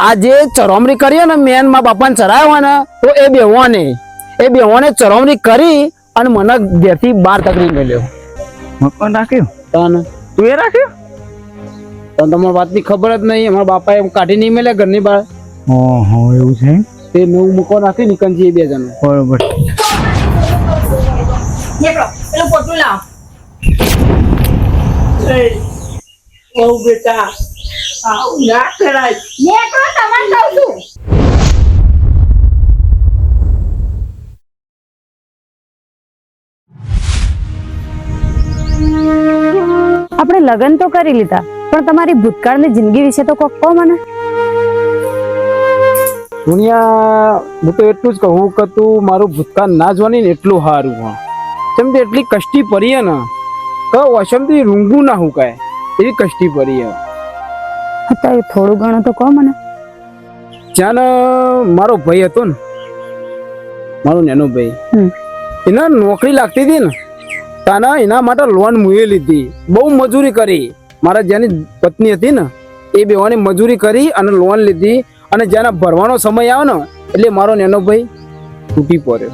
આ જે ચરોમરી કરી ને મેન માં બાપાને ચરાયો ને તો એ બેહોને ચરોમરી કરી અને મને ઘેરથી બહાર તકડી મેલ્યો. મકાન રાખ્યું તને તું એ રાખ્યું? તને તમારી વાતની ખબર જ નહીં. અમારા બાપાએ કાઢી નહીં મેલ્યા ઘરની બહાર. ઓહો એવું છે. તે નવું મકાન રાખી નીકળજી 2 જણ. બરોબર. પેલું પોટલું લાવ. બેટા આવું ના કરાય. નેકળો તમને કહું છું. આપણે લગ્ન તો કરી લીધા પણ તમારી ભૂતકાળની જિંદગી વિશે તો કોક કહો મને. દુનિયા હું તો એટલું જ કહું કે તું મારું ભૂતકાળ ના જોવાની ને એટલું સારું. હા કેમ કે એટલી કષ્ટી પડી ને કે વસમથી રૂંગું ના હુકાય એવી કષ્ટી પડી. અત્યારે થોડું ઘણું તો કહો મને. જ્યાં મારો ભાઈ હતો ને, મારો નાનો ભાઈ, એને નોકરી લાગતી હતી ને તાના એના માટે લોન મુએ લીધી. બહુ મજૂરી કરી. મારા જેની પત્ની હતી ને એ બેવાની મજૂરી કરી અને લોન લીધી. અને જેના ભરવાનો સમય આવ્યો ને એટલે મારો નાનો ભાઈ તૂટી પડ્યો.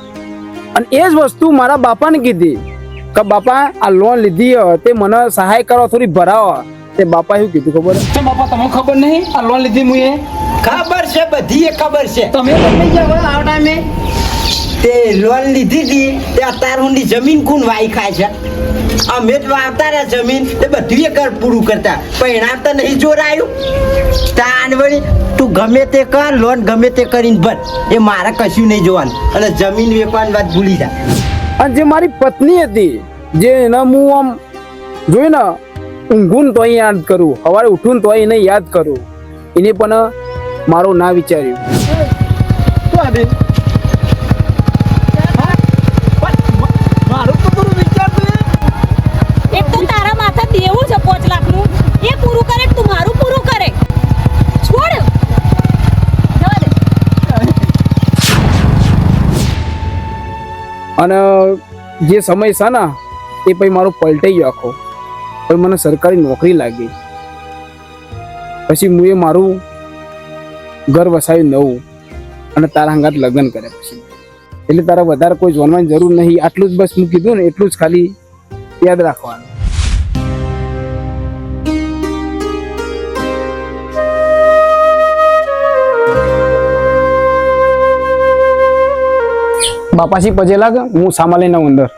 અને એ જ વસ્તુ મારા બાપાને કીધી કે બાપા આ લોન લીધી તે મને સહાય કરો, થોડી ભરાવો. તે બાપા એવું કીધું ખબર છે? બાપા તમને ખબર નહીં આ લોન લીધી મુએ? ખબર છે, બધી ખબર છે. તમે બદલાઈ જાવ આ ટાઈમે. તે લોન લીધી હતી તે અત્યાર સુધી જમીન કોણ વાઈ ખાય છે? અમે જ વાવતા રહ્યા જમીન તે બધું એ કર પૂરું કરતા પરિણામ તો નહીં જોરાયું. તાન વળી તું ગમે તે કર, લોન ગમે તે કરીને ભર, એ મારે કશું નહીં જોવાનું. અને જમીન વેચવાની વાત ભૂલી જા. અને જે મારી પત્ની હતી જે એના હું આમ જોઈને ઊંઘું તો યાદ કરું, સવારે ઉઠું તો એને યાદ કરું, એને પણ મારું ના વિચાર્યું. મારું તો પૂરું વિચારતું એક તો તારા માથે દેવું છે 5 લાખનું. એ પૂરું કરે તું મારું પૂરું કરે. છોડ. જવા દે. અને જે સમય છે ને એ પછી મારો પલટાઈ ગયો આખો. પછી મને સરકારી નોકરી લાગી. પછી હું મારું ઘર વસાવ્યું નવું અને તારા હંગાત લગ્ન કર્યા. પછી એટલે તારા વધારે કોઈ જોડવાની જરૂર નહીં. આટલું જ બસ હું કીધું ને એટલું જ ખાલી યાદ રાખવાનું. બાપાજી પજે લાગે હું સામા લઈને આવું અંદર.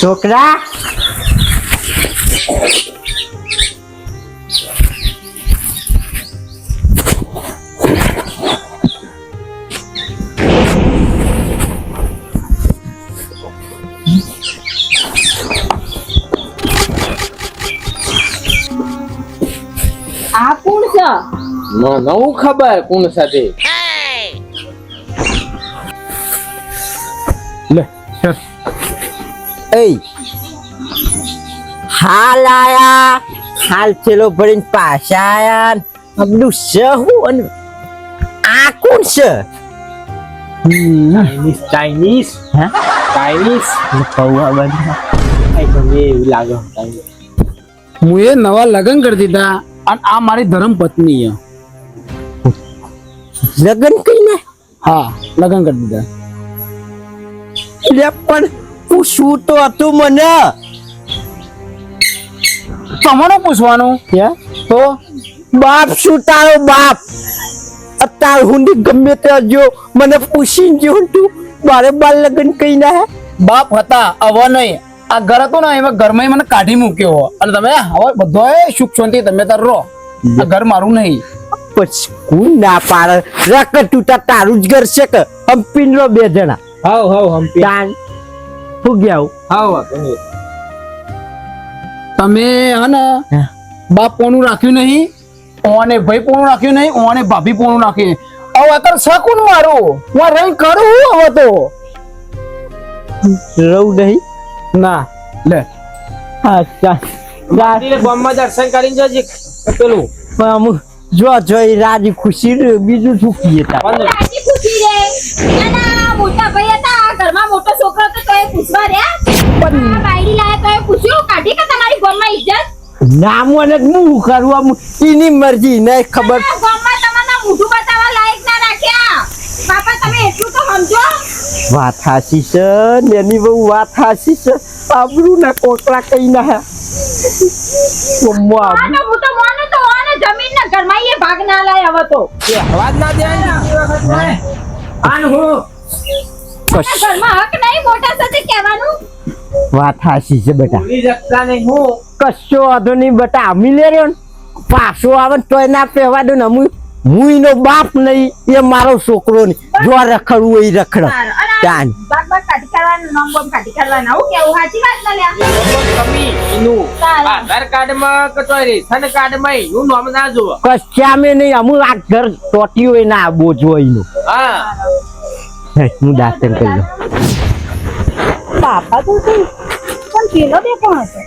છોકરા આ કોણ છે? નવું ખબર કોણ સાથે લે એ હાલ આયા, હાલ ચેલો ભરીને પાછા આયા. આ બધું સહુ અને આ કોણ છે? ચાઇનીઝ હા ચાઇનીઝ પૌવા બના એવું લાગે. હું એ નવા લગ્ન કરી દીધા અને આ મારી ધર્મ પત્ની. લગ્ન કઈને? હા લગ્ન કરી દીધા. એટલે પણ પૂછવું તો હતું મને. તમારે પૂછવાનું તો બાપ શું તારો બાપ? અત્યાર હુંડી ગમે તે જો મને પૂછીને જો તું બારે બાર લગ્ન કઈ ના હે? બાપ હતા હવે નહીં. આ ઘર હતો ને એમાં ઘરમાં મને કાઢી મૂક્યો અને તમે હવે બધો સુખ શાંતિ તમે તાર રહો. આ ઘર મારું નહીં. પછી કોણ ના પાડે? રક તૂટા તારું જ ઘર છે કે હંપીન રો 2 જણા? હાવ હાવ હંપી તાન હું ગયા હાવ. તમે હે ને બાપ પોણું રાખ્યું નહીં, ઓને ભાઈ પોણું રાખ્યું નહીં, ઓને ભાભી પોણું રાખ્યું. હવે અત્યારે શકું મારું હું રહી કરું હવે તો રહું નહીં. ના લે અચ્છા ગામમાં દર્શન કરીને જજે પેલું જો જોઈ રાજી ખુશી રે, બીજું શું કીએ તાર રાજી ખુશી રે નાના મોટા ભાઈ હતા ઘરમાં મોટો છોકરો તો તોય પૂછવા રહ્યા પણ બાયડી લાયા તોય પૂછ્યું કાઢી કે તમારી ગોમમાં ઇજ્જત નામો ને હું કરવા એની મરજી નહીં ખબર આ ગોમમાં તમારા મોઢું બતાવવા લાયક ના રાખ્યા બાપા તમે એટલું તો સમજો વાત હાસી છે ને એની બહુ વાત હાસી છે આબરૂ ના કોકરા કઈ ના હે આને હું તો માનું તો આને જમીન ના ઘરમાં એ ભાગ ના લાય હવે તો અવાજ ના દે આન હું આના ઘરમાં હક નહીં મોટા સાથે કહેવાનું વાત હાસી છે બેટા ભૂલી શકતા નહીં હું કશો વાંધો નહીં બેટા અમી લે રહ્યો ને પાછો આવે ને તોય ના પહેવા દો ને હું એનો બાપ નહીં એ મારો છોકરો નહીં જો રખડવું હોય ઈ રખડો ચાન બાગ બાગ કાઢી કરવાનું નામ બોમ કાઢી કરવાનું આવું કેવું સાચી વાત ના લ્યા કમી એનું આધાર કાર્ડ માં કે તો રેશન કાર્ડ માં એનું નામ ના જોવો કશામે નહીં અમુ આ ઘર ટોટી હોય ના બોજો એનું હા હું દાંતન કરી લઉં બાપા તો પણ પેલો બે કોણ હતો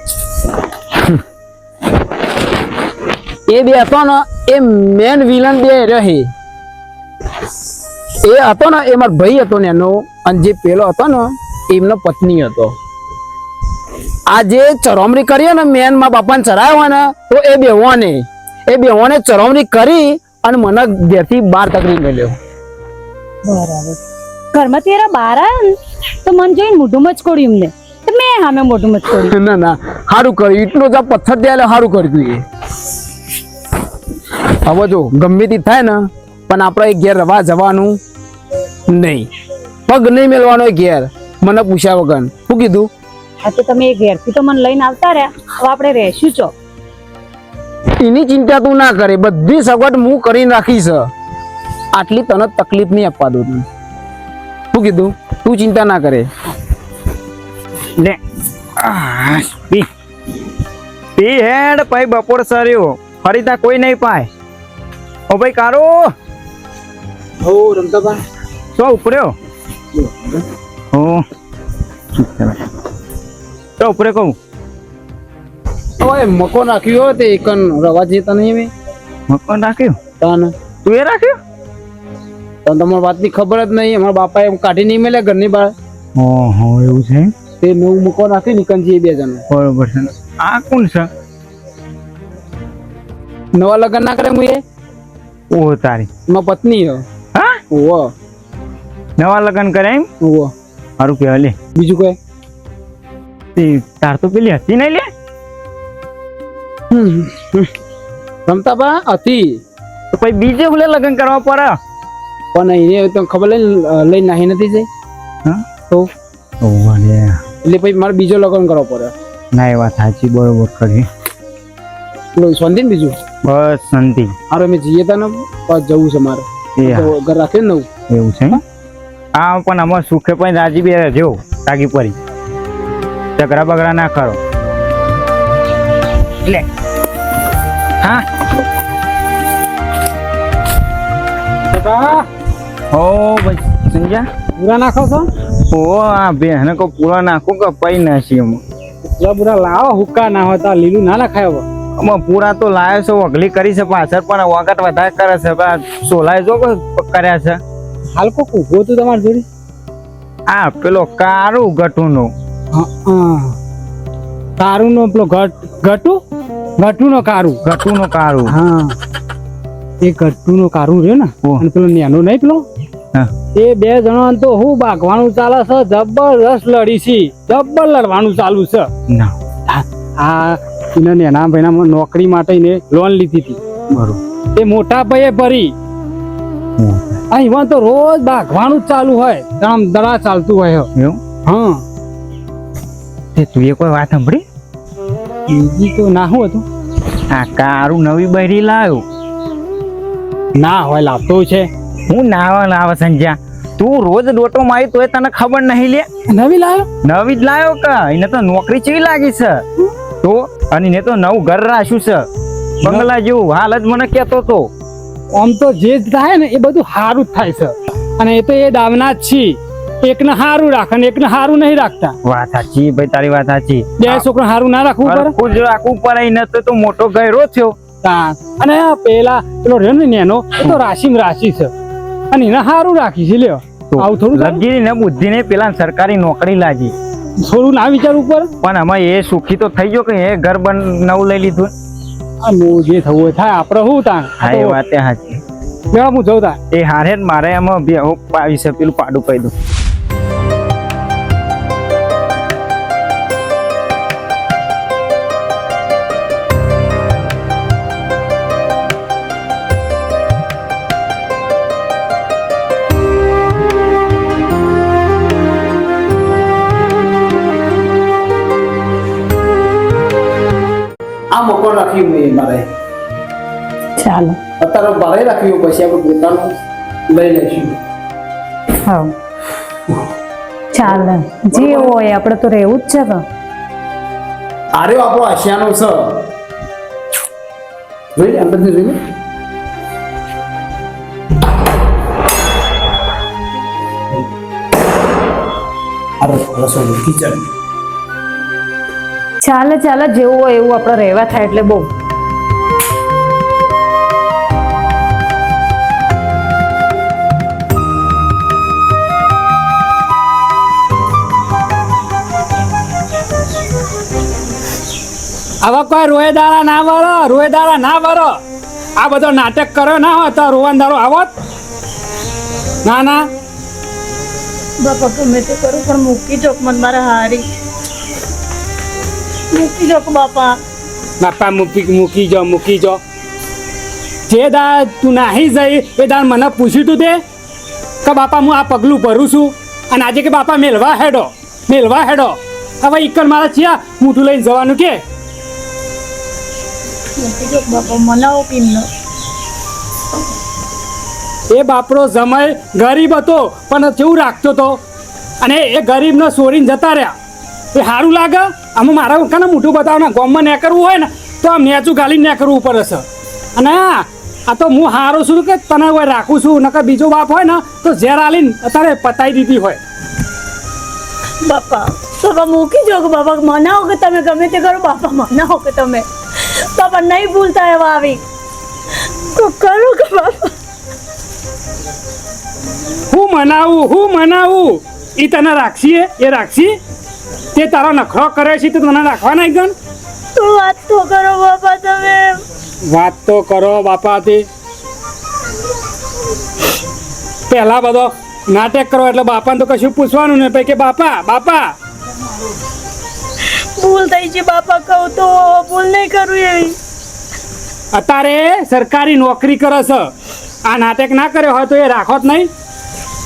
એ બે હતો ને એ મેન વિલન બે રહે એ હતો ને એ મારો ભાઈ હતો ને એનો અને જે પેલો હતો ને એમનો પત્ની હતો આ જે ચરમરી કરી ને મેન માં બાપાને ચરાવ્યો ને તો એ બેઓને ચરમરી કરી અને મને ઘેરથી બહાર તકડી મળ્યો બરાબર ઘરમાં તેરા બાર આવ્યા ને તો મને જોઈને મોઢું મચકોડ્યું એમને તો મેં સામે મોઢું મચકોડ્યું ના ના સારું કર્યું એટલો જ પથ્થર દે સારું કર્યું એ હવે જો ગમે તે થાય ને પણ આપણે ઘેર રવા જવાનું નહીં પગ નહીં મેળવાનો ઘેર મને પૂછ્યા વગર શું કીધું આ તો તમે એ ઘેરથી તો મને લઈને આવતા રહ્યા હવે આપણે રહેશું છો એની ચિંતા તું ના કરે બધી સગવડ હું કરીને રાખીશ આટલી તને તકલીફ નહીં આપવા દઉં તને શું કીધું તું ચિંતા ના કરે લે પી પી હેડ ભાઈ બપોર સર્યો ફરી ત્યાં કોઈ નહીં પાય ઓ ભાઈ કારો હો રમતા તો ઉપર્યો ઓ તો ઉપરે કહું ઓય મકો નાખ્યો હોય તે એકન રવા જતા નહીં મેં મકાન રાખ્યું તાને તું એ રાખ્યું તને તમારી વાતની ખબર જ નહીં અમારા બાપાએ કાઢી નહીં મળ્યા ઘરની બહાર ઓહો એવું છે તે નવું મકો નાખ્યું નિકનજી એ બે જણ બરોબર છે આ કોણ છે નવા લગ્ન ના કરે હું એ ઓ તારી મારી પત્ની હો હા ઓવો નવા લગ્ન કરે એમ ઓવો સારું કહેવાય લે બીજું કોઈ તે તાર તો પેલી હતી નહીં લે રમતા બા હતી તો પછી બીજે ભલે લગ્ન કરવા પડે પણ એને તો ખબર લઈ નાહી નથી જઈ હા તો ઓહો લે એટલે પછી મારે બીજો લગ્ન કરવો પડે ના એ વાત સાચી બરોબર કરી પેલું શાંતિ ને બીજું બસ શાંતિ હારો અમે જઈએ તા ને પાછ જવું છે મારે એ હા. તો ઘર રાખે ને નવું એવું છે હા પણ આમાં સુખે પણ રાજી બે રહેજો તાગી પડી ઝઘડા બગડા ના કરો લે હા ઓ ભાઈ સમજ્યા પૂરા નાખો છો ઓ આ બેન કો પૂરા નાખું કે પઈ નાખી એમાં પૂરા પૂરા લાવો હુક્કા ના હોય તો લીલું ના નાખાય હવે આમાં પૂરા તો લાયો છે વગલી કરી છે પાછળ પણ વખત વધારે કરે છે પણ સોલાય જો કર્યા છે હાલ કોક ઉભો તું તમારી જોડે આ પેલો કારું ગટુનો કારું નો પેલો ગટુ નો કારું ગટુનો કારું હા એ ગટુ નો કારું રહ્યો ને ઓહ. અને પેલો નેનો નહીં પેલો હા એ બે જણા તો હું ભાગવાનું ચાલે છે જબરદસ્ત લડી છે જબર લડવાનું ચાલુ છે ના આ એના નેના ભાઈના નોકરી માટે એને લોન લીધી હતી બરોબર એ મોટા ભાઈએ ભરી અહીં તો રોજ ભાગવાનું જ ચાલુ હોય દમ દડા ચાલતું હોય એવું હા તે તું એ કોઈ વાત સાંભળી બીજી તો ના હોય હતું આ કારું નવી બહેરી લાવ્યો ના હોય લાવતો છે હું નાવા લાવે સંજ્યા તું રોજ ડોટો મારી તોય તને ખબર નહીં લે નવી લાવ્યો નવી જ લાવ્યો કે એને તો નોકરી ચેવી લાગી છે તો અને એને તો નવું ઘર રાખ્યું છે બંગલા જેવું હાલ જ મને કહેતો તો આમ તો જે થાય ને એ બધું સારું જ થાય છે અને એ તો એ દાવના જ છે એકને સારું રાખે ને એકને સારું નહીં રાખતા વાત સાચી ભાઈ તારી વાત સાચી બે છોકરા સારું ના રાખવું પડે ખુદ રાખવું પડે એને તો મોટો ગયરો થયો અને આ પેલા પેલો રહ્યો ને એનો એ તો રાશિ છે અને એને સારું રાખી છે લ્યો આવું થોડું થાય? લગી ને બુદ્ધિ ને પેલા સરકારી નોકરી લાગી થોડું ના વિચારવું ઉપર પણ આમાં એ સુખી તો થઈ ગયો કે એ ઘર નવું લઈ લીધું. આ નું જે થવું હોય થાય આપણે શું તાણ હા એ વાત સાચી. મેળા હું જઉં તા એ હારે જ મારે એમાં પાવી છે પેલું પાડું કહી દઉં. આ મકોન રાખ્યું મેં મારે ચાલો અત્યારે ભારે રાખ્યું પછી આપણે પોતાનું લઈ લઈશું. હા ચાલે જે હોય આપણે તો રહેવું જ છે તો આર્યો આપણો આશિયાનો છે જોઈ લે અંદરથી જોઈ લે. રસોઈ કિચન ચાલે જેવું હોય એવું આપણે રહેવા થાય એટલે બહુ આવા કોઈ રોએદારા ના વરો આ બધો નાટક કર્યો ના હોત તો રોવાનદારો આવત ના બાપા ગમે તે કરું પણ મૂકી જોક મન મારા હારી મૂકી જોક બાપા બાપા મૂકી જો જે દા તું નાહી જઈ એ દાન મને પૂછ્યું તું તે કે બાપા હું આ પગલું ભરું છું અને આજે કે બાપા મેલવા હેડો હવે ઈકર મારા ચિયા મોઢું લઈને જવાનું કે મૂકી જોક બાપા મનાવો કેમનો એ બાપરો સમય ગરીબ હતો પણ કેવું રાખતો હતો અને એ ગરીબને ચોરીને જતા રહ્યા એ સારું લાગે આમાં મારા કાને મોઢું બતાવો ને ગામમાં ને કરવું હોય ને તો આમ નેચું ગાલીને ને કરવું પડે છે અને આ તો હું હારો છું કે તને હોય રાખું છું નકર બીજો બાપ હોય ને તો ઝેર આલીને અત્યારે પતાઈ દીધી હોય. બાપા મૂકી જો કે બાપા મનાવો કે તમે ગમે તે કરો બાપા મનાવો કે તમે બાપા નહીં ભૂલતા એવા આવી તો કરો કે બાપા હું મનાવું એ તને રાખશી એ રાખશી તે તારા નખરો કરે છે તો તને રાખવા નહીં ગણ તો વાત તો કરો બાપા તમે વાત તો કરો બાપા તે પહેલા બધો નાટક કરો એટલે બાપાને તો કશું પૂછવાનું નહીં કે બાપા ભૂલ થઈ છે બાપા કહું તો ભૂલ નહીં કરું એવી અત્યારે સરકારી નોકરી કરે છે આ નાટક ના કર્યો હોય તો એ રાખો જ નહીં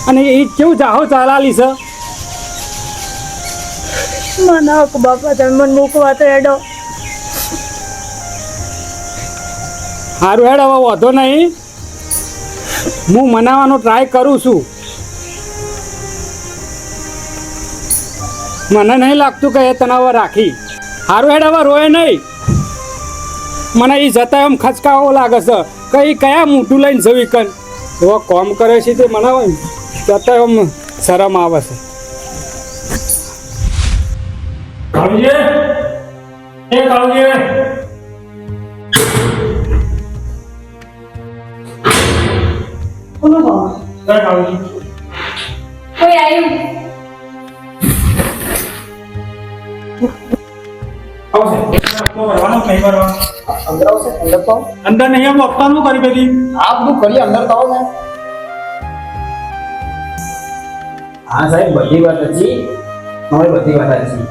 અને એ કેવું જાહો ચાલાલી છે મનાવો કે બાપા તમે મને મૂકવા તો એડો સારું હેડ હવે વધો નહીં હું મનાવવાનો ટ્રાય કરું છું મને નહીં લાગતું કે એ તને હવે રાખી સારું હેડ હવે રોય નહીં મને એ જતા એમ ખચકાવો લાગે છે કે એ કયા મોટું લઈને જવી કન એવો કોમ કરે છે તે મને જતા એમ શરમ આવે છે. કોઈ આવ્યું અંદર નહીં આમ આપવાનું કરી બધી આ બધું કરીએ અંદર તો આવો ને. હા સાહેબ બધી વાત હતી મારી બધી વાત હતી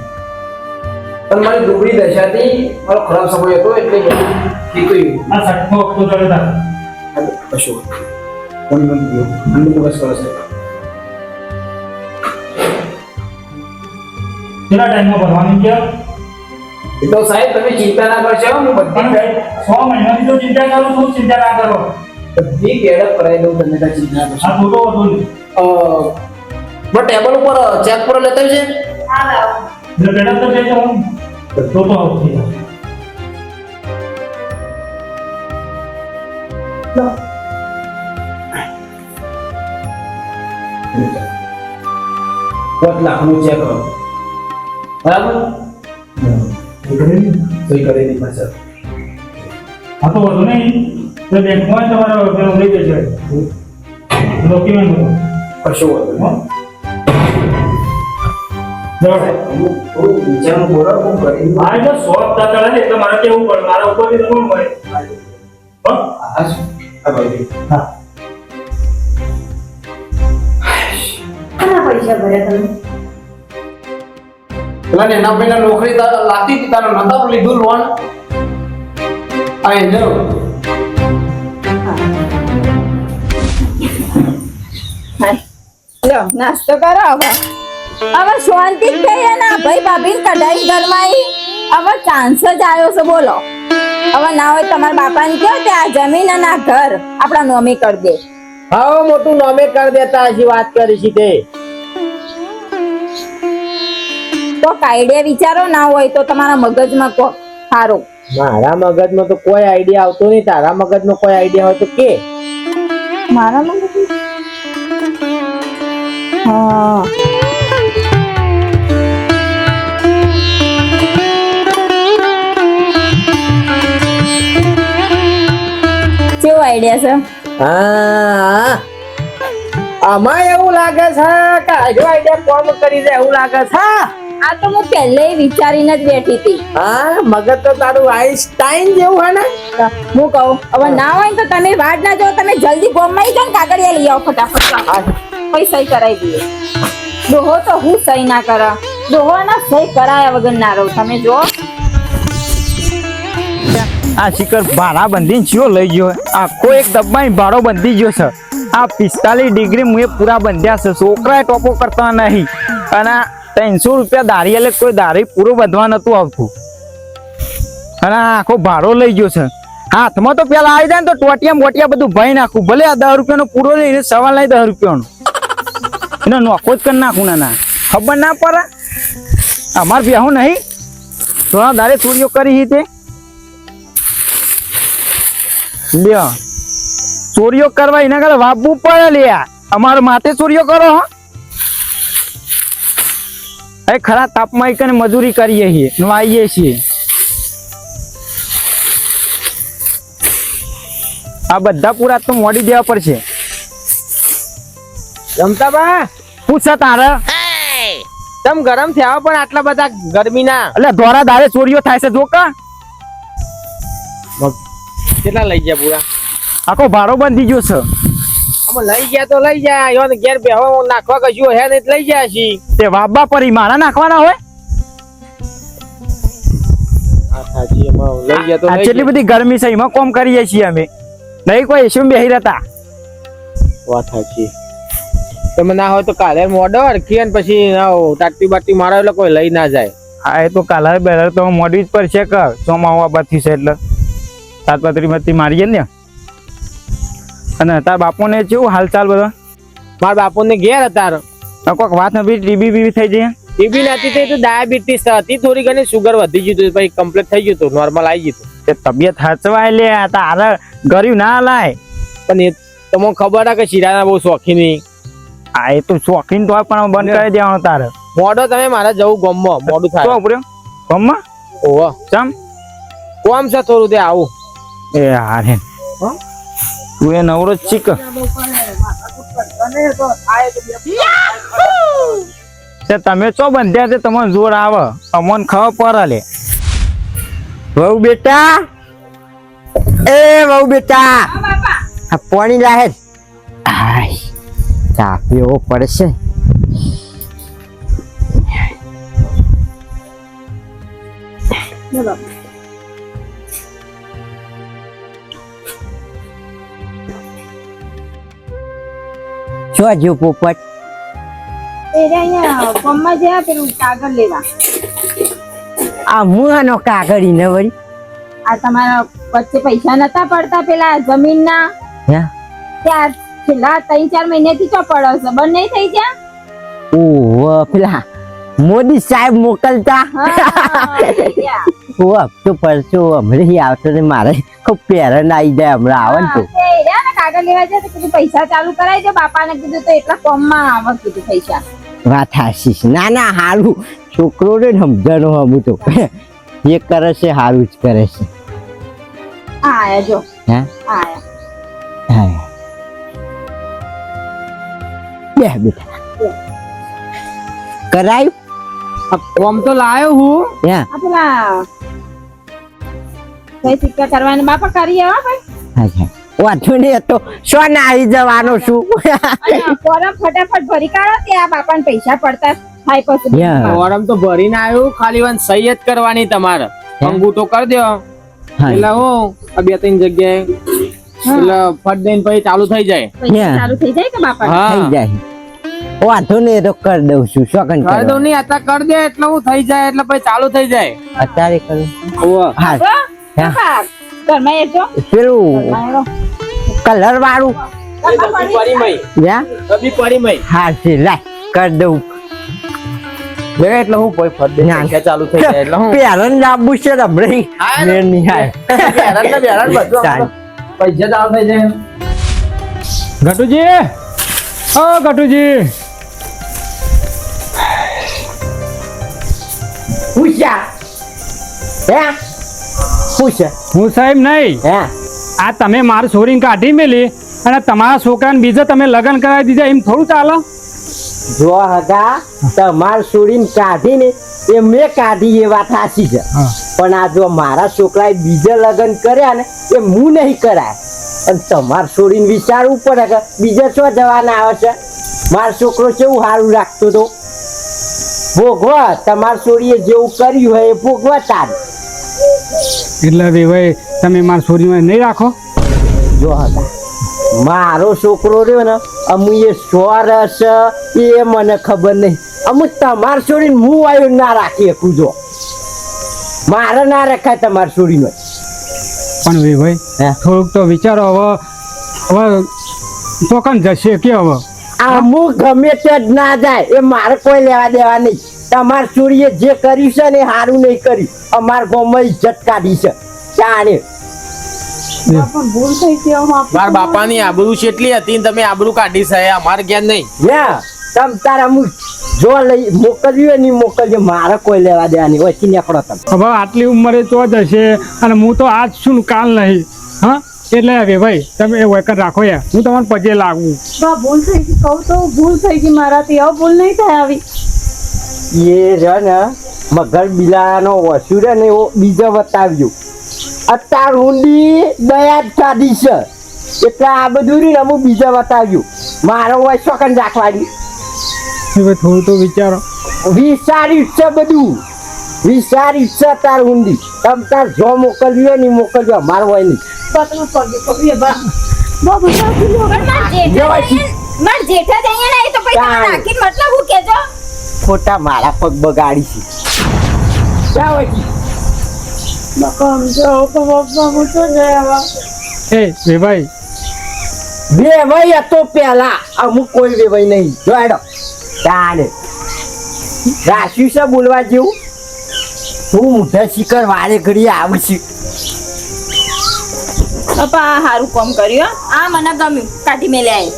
પણ મારી દુબળી દશાથી મારો ખરાબ સમય હતો એટલે બધું ઠીક આ સટકો તો ચડતા કશું કોણ બન ગયો અંદર બસ કરો સાહેબ કેટલા ટાઈમમાં ભરવાની છે એ તો સાહેબ તમે ચિંતા ના કરશો હું બધી 6 મહિનાથી તો ચિંતા કરું છું ચિંતા ના કરો બધી પેડઅપ કરાવી દઉં તમે ત્યાં ચિંતા ના કરશો. આ ફોટો હતો ને ટેબલ ઉપર ચેક પર લેતા છે જો બેટા તો છે તો આવતી લાખનું ચેક કરો બરાબર સહી કરેલી પાછળ હા તો વધુ નહીં તો બેંકમાં તમારો પેલો લઈ જશે ડોક્યુમેન્ટ બધું કશો વાંધો નહીં. થોડું વિચારનું બોલો હું કરી હા એટલે 100 ટકા એટલે મારે કેવું પડે મારા ઉપરથી તો કોણ મળે હો આ શું? આ બાજુ. હા કેટલા પૈસા ભર્યા તમે પેલા નેના ભાઈના નોકરી લાગતી હતી તારે નતા લીધું લોન આ એને લો નાસ્તો કરો હવે શાંતિ જ થઈ ને ભાઈ ભાભી કઢાઈ ઘરમાં હવે ચાન્સ જ આવ્યો છે બોલો હવે ના હોય તમારા બાપાને કહો કે આ જમીન અને આ ઘર આપણા નોમી કરી દે હા મોટું નોમે કરી દેતા હજી વાત કરી છે તે તો આઈડિયા વિચારો ના હોય તો તમારા મગજમાં કહો સારું મારા મગજમાં તો કોઈ આઈડિયા આવતો નહીં તારા મગજમાં કોઈ આઈડિયા હોય તો કે મારા મગજમાં હા કેવો આઈડિયા છે હા આમાં એવું લાગે છે કે હજુ આઈડિયા કોમ કરી દે એવું લાગે છે આ તો હું પહેલે વિચારીને જ બેઠી હતી હા મગજ તો તારું આઈન્સ્ટાઈન જેવું હે ને હું કહું હવે ના હોય ને તો તમે વાડ ના જો તમે જલ્દી ગોમમાં આવી જાઓ ને કાગળિયા લઈ આવો ફટાફટ પછી સહી કરાવી દઈએ ડોહો તો હું સહી ના કરા ડોહો ના સહી કરાયા વગર ના રહું તમે જો આ શિખર ભાડા બંધીને ચિયો લઈ ગયો આખો એક ડબ્બામાં ભાડો બંધી ગયો છે આ 45 ડિગ્રી મુએ પૂરા બંધ્યા છે છોકરાએ ટોપો કરતા નહીં અને 300 રૂપિયા દારી એટલે કોઈ દારી પૂરો બંધવા નતું આવતું અને આ આખો ભાડો લઈ ગયો છે હાથમાં તો પેલા આવી જાય ને તો ટોટિયા મોટિયા બધું ભાઈ નાખું ભલે આ 10 રૂપિયાનો પૂરો લઈને સવાલ નહીં 10 રૂપિયાનો એને નોખો જ કરી નાખું ના ખબર ના પડે અમાર બેહું નહીં થોડા દારે ચોરીઓ કરી તે લ્યો ચોરીઓ કરવા એના કરતા વાપવું પડે લ્યા અમારે માથે ચોરીઓ કરો હો એ ખરા તાપમાં કને મજૂરી કરીએ છીએ નવાઈએ છીએ આ બધા પૂરા તો મોડી દેવા પડશે જમતા બા પૂછા તારે તમ ગરમ થયા પણ આટલા બધા ગરમીના એટલે ધોરા દારે ચોરીઓ થાય છે જોકા કેટલા લઈ ગયા પૂરા આખો ભાડો બંધી ગયો છે અમે લઈ ગયા તો લઈ જાય યો ને ઘેર બેહવા નાખવા કશું હે ને લઈ ગયા છી તે વાબા પરી મારા નાખવાના હોય સાચી એમાં લઈ ગયા તો આ કેટલી બધી ગરમી છે એમાં કોમ કરીએ છીએ અમે નહીં કોઈ એસી બેહી રહેતા વાત સાચી તમે ના હોય તો કાલે મોડો અરખી ને પછી ટાટી બાટી મારો એટલે કોઈ લઈ ના જાય હા એ તો કાલે બેલર તો મોડવી જ પડશે કે ચોમાવા બાથી છે એટલે 7:35 મારીએ ને અને તાર બાપુને કેવું હાલચાલ બધા મારા બાપુને ઘેર હતા કોઈક વાત નથી ટીબી બીબી થઈ જાય ટીબી નથી થઈ તો ડાયાબિટીસ હતી થોડી ઘણી સુગર વધી ગયું હતું પછી કમ્પ્લીટ થઈ ગયું હતું નોર્મલ આવી ગયું હતું તે તબિયત હચવાય લે તારે ગર્યું ના લાય પણ એ તમને ખબર છે કે શીરાના બહુ શોખીની આ એ તો શોખીન તો હોય પણ બંધ કરી દેવાનું તારે મોડો તમે મારે જવું ગમમાં મોડું થાય તો ઉપર્યો ગમમાં ઓહો ચમ કોમ છે થોડું તે આવું એ હારે તું એ નવરો જ ચીક તે તમે ચો બંધ્યા તે તમને જોર આવે અમન ખબર પડે લે વહુ બેટા એ વહુ બેટા આ પાણી લાહે આય ચા પીવો પડશે શું હજુ પોપટ એ અહીંયા ગોમમાં જ્યાં પેલું કાગળ લેવા આ મુહાનો કાગળી ને વળી આ તમારા વચ્ચે પૈસા નતા પડતા પેલા જમીનના હે ત્યાં છેલ્લા 3-4 મહિનાથી તો પડો છે બંધ નહીં થઈ ગયા ઓહ પેલા મોદી સાહેબ મોકલતા થઈ ગયા. ઓહ તો પરસો હમણાં આવતો ને મારે ખૂબ પેરણ આવી જાય હમણાં આવે ને તો તે રહ્યા ને કાગળ લેવા જાય તો કીધું પૈસા ચાલુ કરાવી દો બાપાને કીધું તો એટલા કોમમાં આવે કીધું પૈસા વાત હાસી છે ના ના હારું છોકરો ને સમજણો હમું તો એ કરે છે હારું જ કરે છે આયા જો હે આયા હા બે બેટા કરાયું કોમ તો લાયો હું હે આ પેલા કઈ સિક્કા કરવાના બાપા કરી આવા ભાઈ અચ્છા વાંધો નહીં તો શું આવી જવાનો છું અને ફોરમ ફટાફટ ભરી કાઢો ત્યાં બાપાને પૈસા પડતા થાય પછી Yeah. ફોરમ તો ભરીને આવ્યું ખાલી વાત સહી જ કરવાની તમારે અંગૂઠો કરી દો એટલે હું આ 2-3 જગ્યાએ એટલે ફટ દઈને પછી ચાલુ થઈ જાય પૈસા Yeah. ચાલુ થઈ જાય કે બાપા હા થઈ જાય વાંધો નહીં તો કરી દઉં છું શોકન કરી દઉં નહીં અત્યારે કરી દે એટલે હું થઈ જાય એટલે પછી ચાલુ થઈ જાય અત્યારે કરું ઓવા. હા બાપા ઘરમાં એ જો પેલું કલર વાળું પડી મઈ યા અભી પડી મઈ હા છે લાય કરી દઉં બે એટલે હું કોઈ ફટ દે ના. પૈસા ચાલુ થઈ જાય એટલે હું પેરણ લાવવું છે રમણી હા. મેળ નહીં આવે બેરાન ને બેરાન બધું ચાલ. પૈસા ચાલુ થઈ જાય ગટુજી ઓ ગટુજી પૂછ્યા હે પૂછ્યા હું સાહેબ નહીં હે આ તમે મારી છોરીને કાઢી મેલી અને તમારા છોકરાને બીજા તમે લગ્ન કરાવી દીધા એમ થોડું ચાલે જો હતા તમાર છોડીને કાઢીને એ મેં કાઢી એ વાત સાચી છે પણ આ જો મારા છોકરાએ બીજા લગ્ન કર્યા ને એ હું નહીં કરાય અને તમાર છોડીને વિચારવું પડે કે બીજા શું જવાના આવે છે મારો છોકરો કેવું સારું રાખતો હતો ભોગવા તમાર છોડીએ જેવું કર્યું હોય એ ભોગવા તાર એટલે ભાઈ તમે મારી છોરીને નહીં રાખો જો હતા મારો છોકરો રહ્યો ને અમુ એ સ્વરસ એ મને ખબર નહીં અમુક તમાર છોડીને હું આવ્યો ના રાખી શકું જો મારે ના રખાય તમાર છોડીનો પણ ભાઈ હે? થોડુંક તો વિચારો હવે ચોકન જશે કે હવે અમુક ગમે તે જ ના જાય એ મારે કોઈ લેવા દેવા નહીં તમાર છોડીએ જે કર્યું છે ને એ સારું નહીં કર્યું અમાર ગામમાં ઇજ્જત કાઢી છે જાણે બાપા ભૂલ થઈ ગઈ હવે માફ મારા બાપાની આબરૂ કેટલી હતી ને તમે આબરૂ કાઢી છે અમારે ક્યાં નહીં યા તમ તારા અમુક જો લઈ મોકલ્યું નહીં મોકલ્યું મારે કોઈ લેવા દેવા નહીં ઓછી નીકળો તમે હવે આટલી ઉંમરે તો જ હશે અને હું તો આજ છું ને કાલ નહીં હા એટલે હવે ભાઈ તમે એ વેકર રાખો યાર હું તમારે પજે લાગવું બા ભૂલ થઈ ગઈ કહું તો ભૂલ થઈ ગઈ મારાથી હવે ભૂલ નહીં થાય આવી એ છે ને મગર બિલાનો વસુ રે ને એવો બીજો બતાવ્યો અત્યાર ઊંડી દયા જ કાઢી છે એટલે આ બધું ને અમુક બીજા બતાવ્યું મારો હોય શોકન રાખવાની હવે થોડું તો વિચારો વિચાર્યું જ છે બધું વિચાર્યું જ છે તાર ઊંડી તમ તાર જો મોકલ્યો નહીં મોકલ્યો અમારો હોય નહીં બા તમે પગે પગે બા બા બધા ભૂલો પણ માર જેઠા જ અહીંયા નહીં તો પછી તમે રાખી મતલબ હું કેજો ખોટા મારા પગ બગાડી છે ક્યાં હોય છે? બાપા સમજાવો તો બાપા હું તો ગયા એ ભાઈ વેવાઈ હતો પેલા અમુક કોઈ વેવાઈ નહીં જોડો તાને રાખ્યું છે બોલવા જેવું હું મોઢા શિખર વારે ઘડી આવું છું પપ્પા આ સારું કામ કર્યું હો. આ મને ગમ્યું કાઢી મેલે આય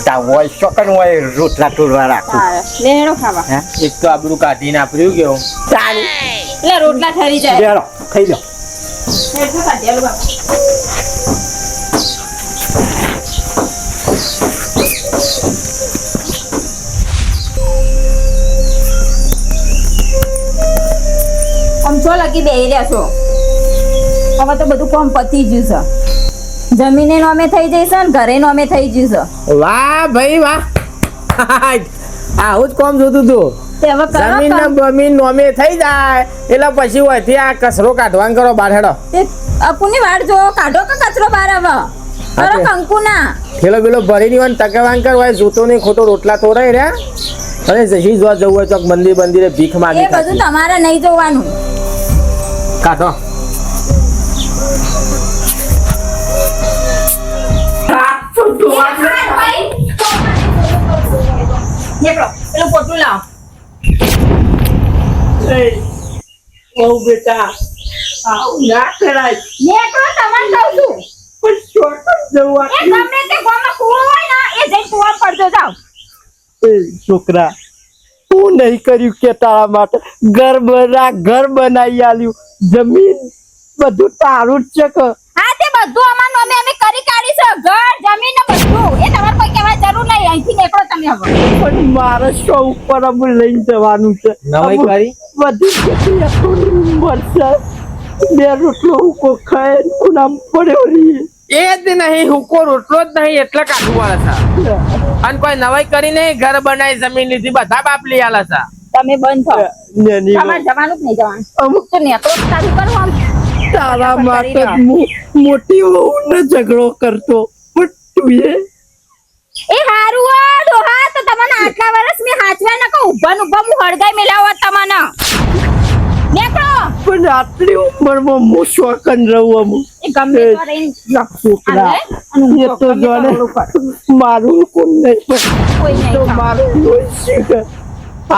તા હોય શકન હોય રોટલા તોડવા રાખું લે હેડો ખાવા એક તો આબરૂ કાઢીને આપ્યું કેવું તાને એટલે રોટલા ઠરી જાય બેડો ખાઈ લો હેઠો કાઢી આલો બાપા આમ છો લગી બેહી રહ્યા છો હવે તો બધું કામ પતી ગયું છે જમીને નોમે થઈ જઈશે ને ઘરે નોમે થઈ ગયું છે વાહ ભાઈ વાહ આવું જ કોમ જોતું તું તે હવે કરો જમીન ને કામ. બમીન નોમે થઈ જાય એટલે પછી હોયથી આ કચરો કાઢવાનું કરો બહાર હેડો તે અપુની વાડ જો કાઢો કે કચરો બહાર આવે કરો તે. કંકુ ના થેલો બેલો ભરીની હોય ને ટકેવાન કર હોય જોતો નહીં ખોટો રોટલા તોડાય રહ્યા અને જશી જોવા જવું હોય ચોક મંદિર મંદિરે ભીખ એ માગી બધું તમારે નહીં જોવાનું કાઢો પેલું પોટલું લાવો બહુ બેટા આવું ના કરાય નેકળો તમારે કહું છું પણ ચોકન જવા એ ગમે તે ગામમાં કૂવો હોય ને એ જઈને કૂવા પડજો જાઓ છોકરા તું નહીં કર્યું કે તારા માટે ઘર બનાવી આલ્યું જમીન બધું તારું જ છે કે હા તે બધું અમારું અમે કરી કાઢી છે ઘર જમીન ને બધું એ તમારે કોઈ કહેવા જરૂર નહીં અહીંથી નીકળો તમે હવે પણ મારે શો ઉપર અમે લઈને જવાનું છે નવાઈ કરી? બધી મરચા બે રોટલો ઉકો ખાય કુનામ પડ્યો રહી એ જ નહીં હુકો રોટલો જ નહીં એટલે કાઢવું વાળા છે અને કોઈ નવાઈ કરી નહીં ઘર બનાવી જમીન લીધી બધા બાપ લઈ આલા છે તમે બંધ થો નેની તમારે જવાનું જ નહીં જવાનું અમુક તો નીકળો તારું કરો આમ તારા માટે મોટી વહુને ઝઘડો કરતો પણ તું એ હારું હો ડોહા તો તમને આટલા વર્ષ મેં હાચવા નકો ઉભા હું હળગાઈ મેલાવત તમને નીકળો પણ આટલી ઉંમરમાં હું શોકન રહું અમુક એ ગમે તો રહીને છોકરા હાલે, અને હું એ તો ગમે જાણે તો કરું. મારું કોણ નહીં પણ કોઈ નહીં તો ખાવ. મારું લોહી શીખે.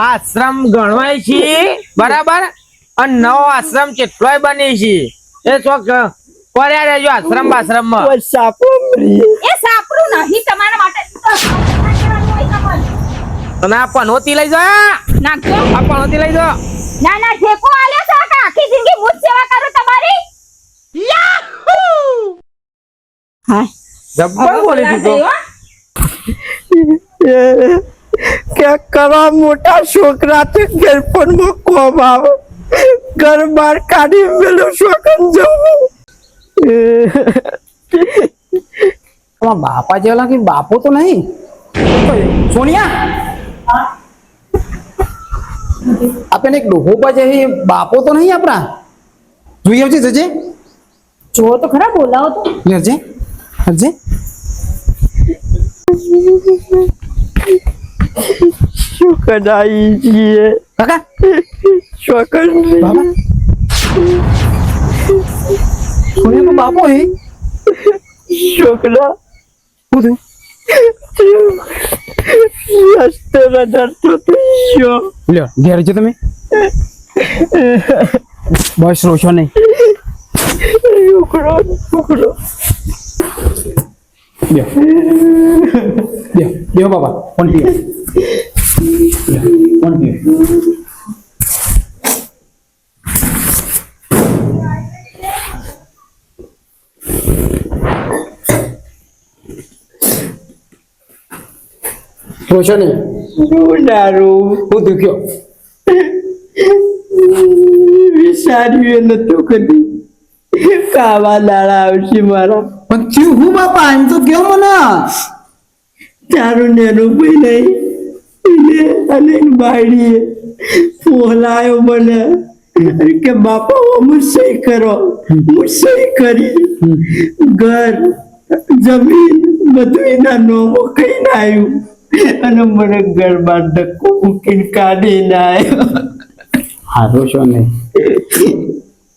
આશ્રમ ગણવાય છે બરાબર અને નવો આશ્રમ કેટલોય બની છે એ ચોક કર્યા રહેજો આશ્રમ બાશ્રમમાં કોઈ સાપો મરી એ સાપડું નહીં તમારા માટે અને આ પનોતી લઈ જા નાખજો આ પનોતી લઈ જા ના ના ઠેકો આલ્યો છે કે આખી જિંદગી મુજ સેવા કરું તમારી હા જબ્બર બોલી દીધો કે કરા મોટા છોકરા તે ગેરપણમાં કોમ આવે ઘર બહાર કાઢી મેલો શોકન જવું તમારા બાપા જેવા લાગે બાપો તો નહીં સોનિયા આપણે એક ડોહો પર જઈએ બાપો તો નહીં આપણા જોઈ આવજે જજે જો તો ખરા બોલાવો તો લેજે હજે શું કરાઈ છીએ કાકા શોકન બાબા સોનિયા તો બાપો હે છોકરા શું થયું રસ્તે રડતો થયો લ્યો ઘેર જો તમે બસ રોશો નહીં છોકરો લ્યો લ્યો લ્યો બાબા ફોન પીઓ ફોન પીઓ રોશો નહીં દારૂ હું દુખ્યો વિચાર્યું નતું કદી કાવા દાડા આવશે મારા પણ થયું હું બાપા એમ તો કયો મને તારું નેનું ભાઈ નહીં અને બાયડીએ બોલાયો મને કે બાપા હું સહી કરો હું સહી કરી ઘર જમીન બધું એના નોમો કહીને આવ્યું અને મને ઘરમાં ધક્કો મૂકીને કાઢીને આવ્યો હા રોશો નહીં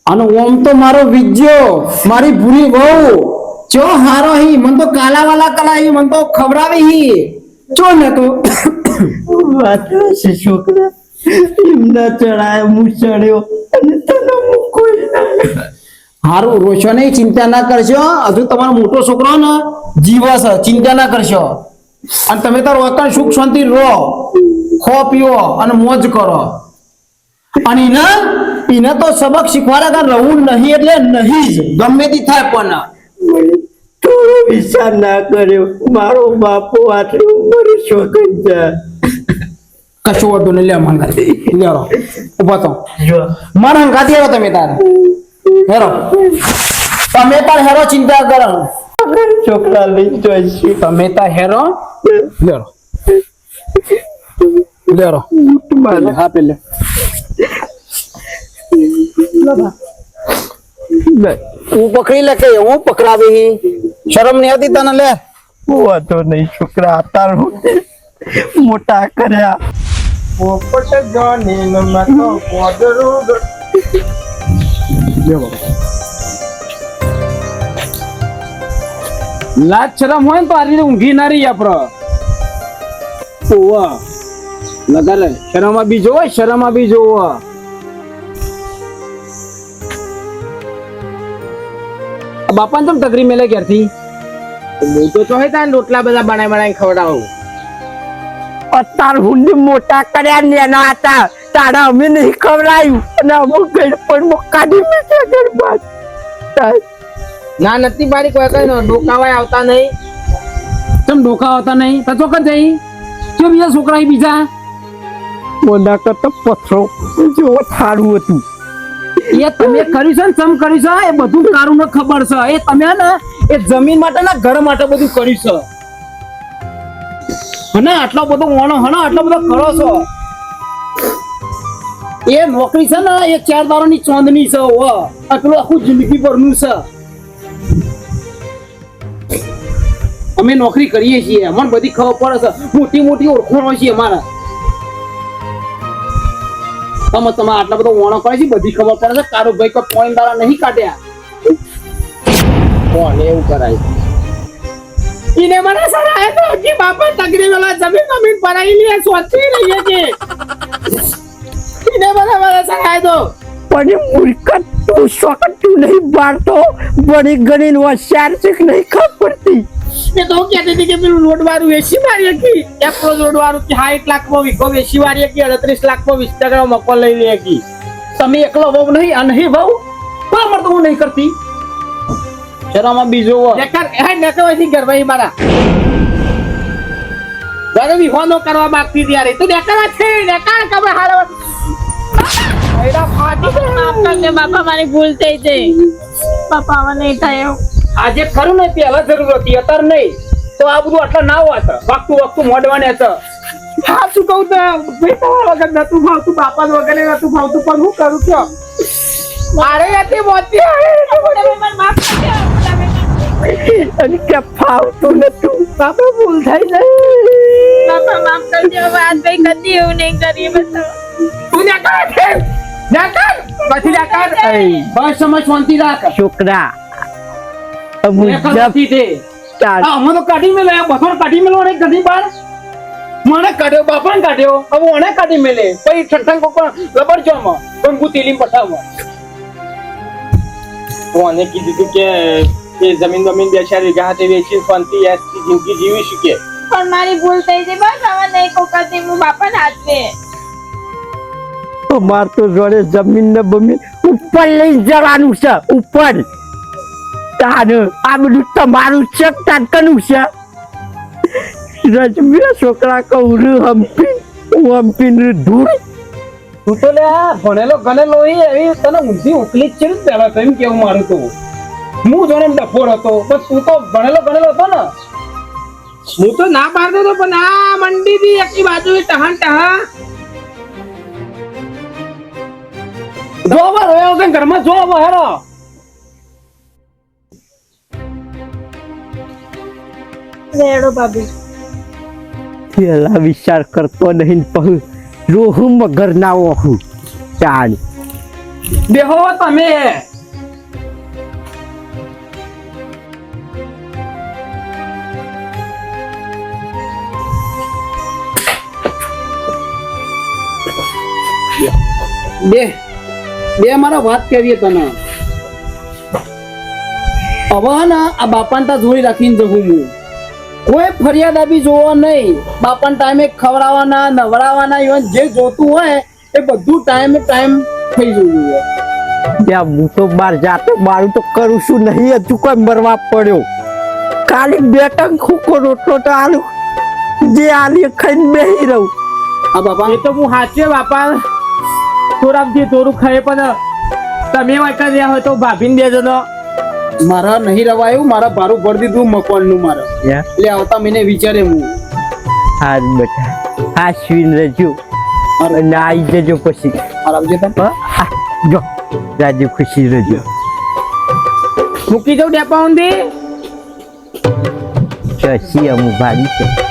અને ઓમ તો મારો વિજ્યો મારી ભૂરી બહુ ચો હારો હી મન તો કાલા વાલા કલાઈ મન તો ખવડાવી હી ચો ને તો વાત છે છોકરા એમના ચડાય હું ચડ્યો અને તને મૂકોઈ ના હારું રોશો નહીં ચિંતા ના કરશો હજુ તમારો મોટો છોકરો ને જીવસ ચિંતા ના કરશો અને તમે તારો વતન સુખ શાંતિ રહો ખો પીવો અને મોજ કરો અને એને તો સબક શીખવાડે કે રહું નહીં એટલે નહીં જ ગમે તે થાય પણ થોડો વિચાર ના કર્યો મારો બાપો આટલી ઉંમરે શોકન છે કશો વાંધો નહીં લે મંગા લ્યો ઉભા તો જો મારા હંગાથી આવ્યો તમે તારે હેરો તમે પણ હેરો ચિંતા કરો છોકરા લઈ જોઈશે તમે તા હેરો લ્યો લ્યો હા પેલે હું પકડી લે કે હું પકડાવી શરમ નહીં આવતી તને લે વાતો નહીં છોકરા તાર મોટા કર્યા પોપટ જાની નમતો કોદરું લાજ શરમ હોય ને તો આરી ઊંઘી ના રહી આપડે ઓવા લગાડે શરમ બી જોવો શરમ બી જોવો બાપા ને તકરી મેલે ક્યારથી બહુ તો ચોહે તા રોટલા બધા બનાવી ખવડાવું અત્યાર હુંડી મોટા કર્યા નેના હતા તારા અમે નહીં ખવડાયું અને અમુક ગઈ પણ કાઢી મૂક્યા ઘરમાં ના નથી પાડી કોઈ કઈ ડોકાવાય આવતા નહીં. તમે ડોકા હોતા નહીં તો ચોક્કસ જઈ જો બીજા છોકરા બીજા મોના કરતા પથરો જેવો થાળું હતું. એ તમે કર્યું છે ને ચમ કર્યું છે એ બધું તારું ને ખબર છે. એ તમે ને એ જમીન માટે ને ઘર માટે બધું કર્યું છે. હને આટલો બધો ઓણો હને આટલો બધો કરો છો. એ નોકરી છે ને એ 4 દાડાની ચોંદની છે. આટલું આખું જિંદગી પરનું છે. અમે નોકરી કરીએ છીએ, અમને બધી ખબર પડે છે. મોટી મોટી ઓળખાણો છે અમારા. તમે આટલા બધો ઓણો કરે છે બધી ખબર પડે છે. તારો ભાઈ કોઈ પોઈન્ટ દાડા નહીં કાઢ્યા. કોણ એવું કરાય? ઈને મને સરાય તો કે બાપા તગડી વાલા જમીન પરાઈ લે સોચી રહી છે. ઈને મને સરાય તો પણ મૂર્ખા તું શોકત તું નહીં બાળતો બડી ગણી હોશિયાર છે કે નહીં ખબર પડતી. એ તો કહેતી હતી કે પેલું લોટ વાળું વેચી મારી હતી. એપ્રો લોટ વાળું કે 60 લાખમાં વીઘો વેચી મારી હતી, 38 લાખમાં 20 ટકા મકો લઈ લે હતી. તમે એકલો વહુ નહીં આ નહીં વહુ બરાબર તો હું નહીં કરતી. શરમમાં બીજો વહુ. નકર હે નકરથી ઘરવાઈ મારા ઘરે વિહોનો કરવા માંગતી હતી યાર. તું નકર છે નકર કબર હાલ એડા ફાટી ગયો. માફ કરજો બાપા, મારી ભૂલ થઈ ગઈ. બાપા હવે નહીં થાય એવું. આજે ખરું ને પહેલા જરૂર હતી અત્યારે નહીં તો આ બધું આટલા ના હોત. વખતું મોડવાને હતા. હા શું કહું તો ભાઈ તમારા વગર નતું ભાવતું, બાપા વગર નતું ભાવતું, પણ હું કરું કયો મારે હતી મોતી તમે મને માફ કરજો. અને કે ફાવતું નતું બાપા ભૂલ થઈ ગઈ. બાપા માફ કરજો. વાત ભાઈ કદી એવું નહીં કરીએ બતાવો. તું નકર છે નકર પછી નકર બસ સમય શાંતિ રાખ. છોકરા એક જ હતી તે. ચાલ આ અમે તો કાઢી મેલે બફાર કાઢી મેલો ને ઘરની બહાર મને કાઢ્યો બાપાને કાઢ્યો હવે ઓને કાઢી મેલે પછી ઠઠ્ઠા કોકો રબર જોમાં બંગુ તેલી પઠામાં. કોને કીધું તું કે એ જમીન 2 વીઘા હાથે વેચી શાંતિ યાસથી જિંદગી જીવી શકે? પણ મારી ભૂલ થઈ ગઈ. બસ હવે નહીં કોકાતી હું બાપાને હાથે. અમાર તો જોડે જમીન ને બમીન ઉપર લઈ જવાનું છે ઉપર. તાન આ બધું તમારું છે તાકનું છે. રજમીના છોકરા કહું હમ્પી ધૂળ. તું તો લે આ ભણેલો ગણેલો એવી તને ઊંધી ઉકલી જ છે ને પહેલા તો એમ કેવું મારું તો. હું જોને ડફોડ હતો પણ તું તો ભણેલો હતો ને. હું તો ના પાડતો હતો પણ આ મંડી થી એકની બાજુ ટહન ટહા જો હવે રોયો કે ઘરમાં જો હવે હેરો. રેડો ભાભી. પેલા વિચાર કરતો નહીં પહુ રોહું મગર ના ઓહું. ચાલ બેહો તમે. બે મારા વાત કરીએ તને. હવે ને આ બાપાને તા જોઈ રાખીને જવું હું. કોઈ ફરિયાદ આપી જોવો નહીં. બાપાને ટાઈમે ખવડાવવાના નવડાવવાના ઇવન જે જોતું હોય એ બધું ટાઈમ થઈ જવું જોઈએ. ત્યાં હું તો બહાર જાતો મારું તો કરું છું નહીં હજુ કોઈ મરવા પડ્યો. ખાલી 2 ટંક ખૂકો રોટલો તો આલું જે આલી ખાઈને બેહી રહું. આ બાપા એ તો હું હાચે બાપા થોડાકથી થોડું ખાય પણ તમે વાંચા રહ્યા હોય તો ભાભીને દેજો ને. મારા નહીં રવાયું. મારા ભાડું ભરી દીધું મકાનનું મારે. એટલે આવતા મહિને વિચારે હું. હાર બેટા હાશવીન રહેજો અને આવી જજો પછી. આરામ છે તને. જો રાજી ખુશી રહેજો. મૂકી દઉં ડેપા ઊંધી ચસી અમુ ભાડી છે.